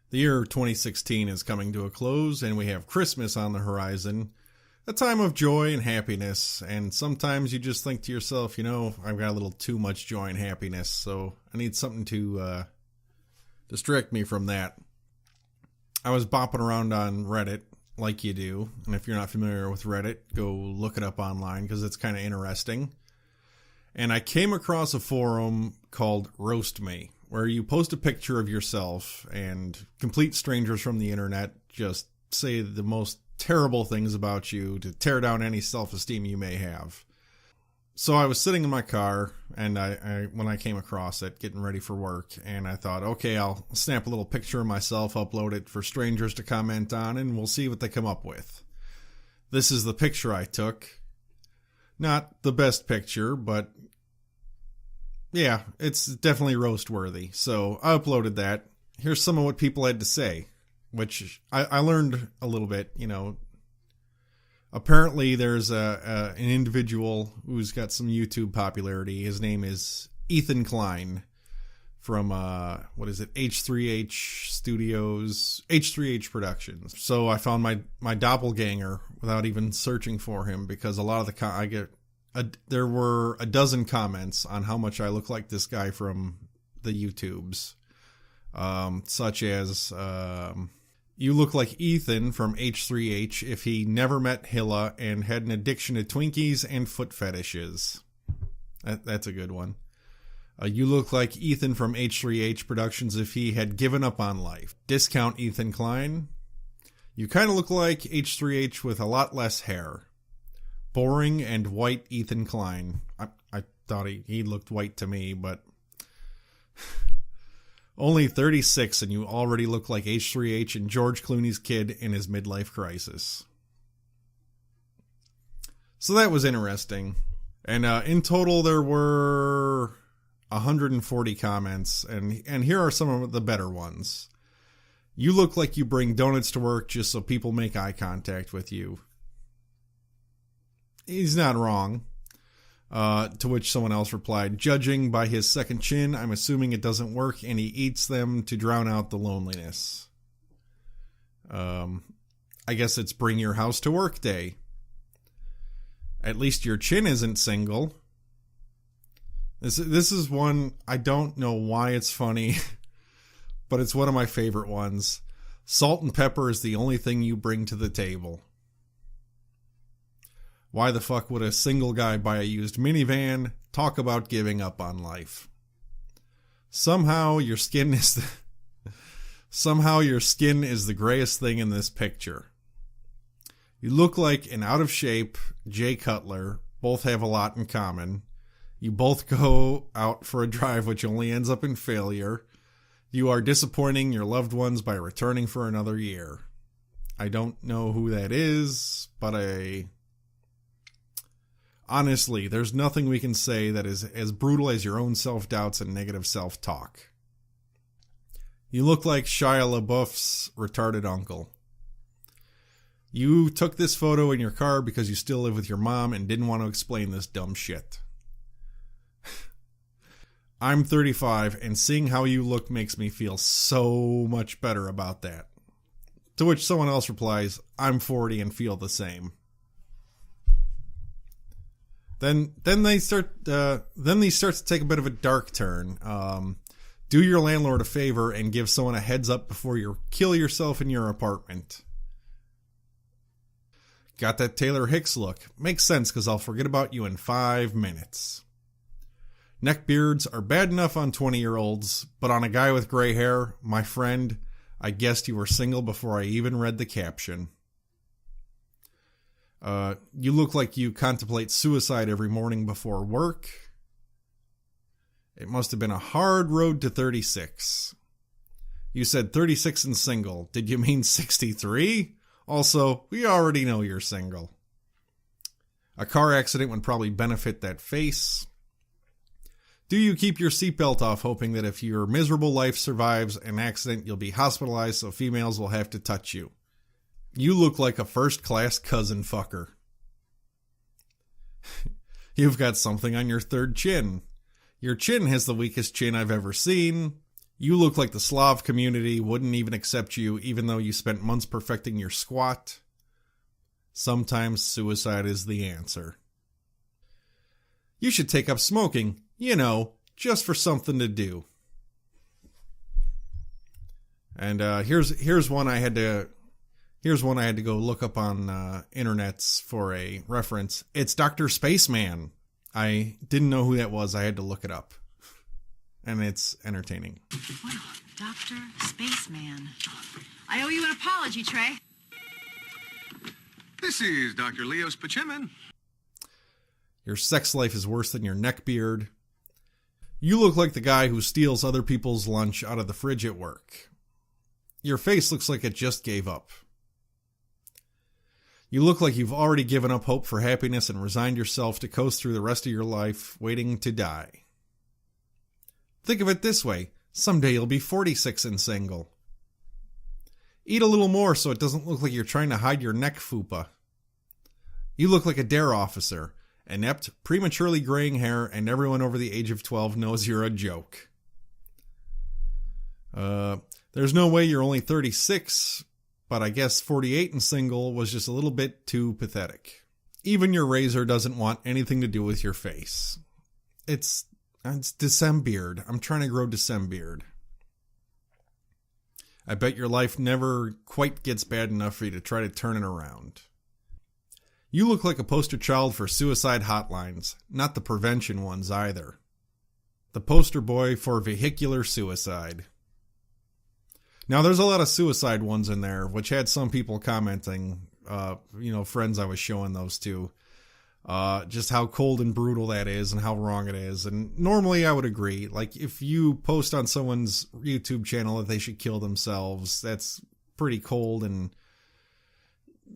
The year 2016 is coming to a close, and we have Christmas on the horizon. A time of joy and happiness, and sometimes you just think to yourself, I've got a little too much joy and happiness, so I need something to distract me from that. I was bopping around on Reddit, like you do, and if you're not familiar with Reddit, go look it up online, because it's kind of interesting. And I came across a forum called RoastMe, where you post a picture of yourself and complete strangers from the internet just say the most terrible things about you to tear down any self-esteem you may have. So I was sitting in my car, and when I came across it, getting ready for work, and I thought, okay, I'll snap a little picture of myself, upload it for strangers to comment on, and we'll see what they come up with. This is the picture I took. Not the best picture, but yeah, it's definitely roast worthy. So I uploaded that. Here's some of what people had to say, which I learned a little bit, Apparently there's an individual who's got some YouTube popularity. His name is Ethan Klein from, H3H Studios, H3H Productions. So I found my doppelganger without even searching for him, because a lot of there were a dozen comments on how much I look like this guy from the YouTubes, such as, you look like Ethan from H3H if he never met Hilla and had an addiction to Twinkies and foot fetishes. That's a good one. You look like Ethan from H3H Productions if he had given up on life. Discount Ethan Klein. You kind of look like H3H with a lot less hair. Boring and white Ethan Klein. I thought he looked white to me, but only 36 and you already look like H3H and George Clooney's kid in his midlife crisis. So that was interesting. And in total there were 140 comments, and here are some of the better ones. You look like you bring donuts to work just so people make eye contact with you. He's not wrong. To which someone else replied, judging by his second chin, I'm assuming it doesn't work and he eats them to drown out the loneliness. I guess it's bring your house to work day. At least your chin isn't single. This is one, I don't know why it's funny, but it's one of my favorite ones. Salt and pepper is the only thing you bring to the table. Why the fuck would a single guy buy a used minivan? Talk about giving up on life. Somehow your skin is the grayest thing in this picture. You look like an out of shape Jay Cutler. Both have a lot in common. You both go out for a drive which only ends up in failure. You are disappointing your loved ones by returning for another year. I don't know who that is, but honestly, there's nothing we can say that is as brutal as your own self-doubts and negative self-talk. You look like Shia LaBeouf's retarded uncle. You took this photo in your car because you still live with your mom and didn't want to explain this dumb shit. I'm 35, and seeing how you look makes me feel so much better about that. To which someone else replies, I'm 40 and feel the same. Then they start to take a bit of a dark turn. Do your landlord a favor and give someone a heads up before you kill yourself in your apartment. Got that Taylor Hicks look. Makes sense because I'll forget about you in 5 minutes. Neckbeards are bad enough on 20-year-olds, but on a guy with gray hair, my friend, I guessed you were single before I even read the caption. You look like you contemplate suicide every morning before work. It must have been a hard road to 36. You said 36 and single. Did you mean 63? Also, we already know you're single. A car accident would probably benefit that face. Do you keep your seatbelt off hoping that if your miserable life survives an accident, you'll be hospitalized so females will have to touch you? You look like a first-class cousin fucker. You've got something on your third chin. Your chin has the weakest chin I've ever seen. You look like the Slav community wouldn't even accept you even though you spent months perfecting your squat. Sometimes suicide is the answer. You should take up smoking, just for something to do. And here's one I had to go look up on internets for a reference. It's Dr. Spaceman. I didn't know who that was. I had to look it up. And it's entertaining. Wow, Dr. Spaceman. I owe you an apology, Trey. This is Dr. Leo Spaceman. Your sex life is worse than your neck beard. You look like the guy who steals other people's lunch out of the fridge at work. Your face looks like it just gave up. You look like you've already given up hope for happiness and resigned yourself to coast through the rest of your life, waiting to die. Think of it this way. Someday you'll be 46 and single. Eat a little more so it doesn't look like you're trying to hide your neck fupa. You look like a dare officer. Inept, prematurely graying hair, and everyone over the age of 12 knows you're a joke. There's no way you're only 36, but I guess 48 and single was just a little bit too pathetic. Even your razor doesn't want anything to do with your face. It's Decembeard. I'm trying to grow Decembeard. I bet your life never quite gets bad enough for you to try to turn it around. You look like a poster child for suicide hotlines, not the prevention ones either. The poster boy for vehicular suicide. Now, there's a lot of suicide ones in there, which had some people commenting, friends I was showing those to, just how cold and brutal that is and how wrong it is. And normally I would agree. Like, if you post on someone's YouTube channel that they should kill themselves, that's pretty cold, and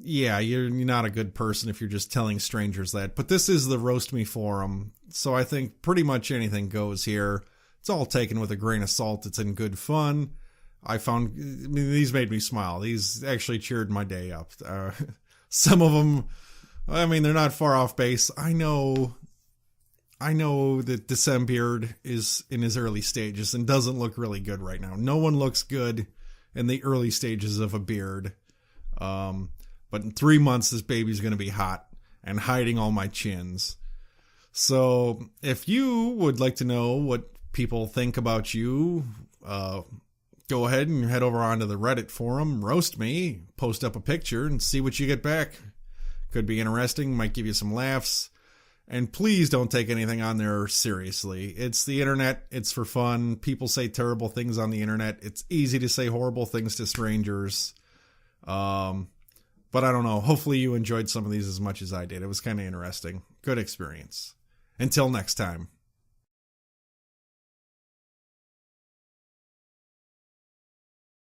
yeah, you're not a good person if you're just telling strangers that. But this is the RoastMe forum, so I think pretty much anything goes here. It's all taken with a grain of salt. It's in good fun. These made me smile. These actually cheered my day up. Some of them, they're not far off base. I know that Decembeard is in his early stages and doesn't look really good right now. No one looks good in the early stages of a beard. But in 3 months, this baby's going to be hot and hiding all my chins. So if you would like to know what people think about you, go ahead and head over onto the Reddit forum, RoastMe, post up a picture and see what you get back. Could be interesting, might give you some laughs. And please don't take anything on there seriously. It's the internet. It's for fun. People say terrible things on the internet. It's easy to say horrible things to strangers. But I don't know. Hopefully you enjoyed some of these as much as I did. It was kind of interesting. Good experience. Until next time.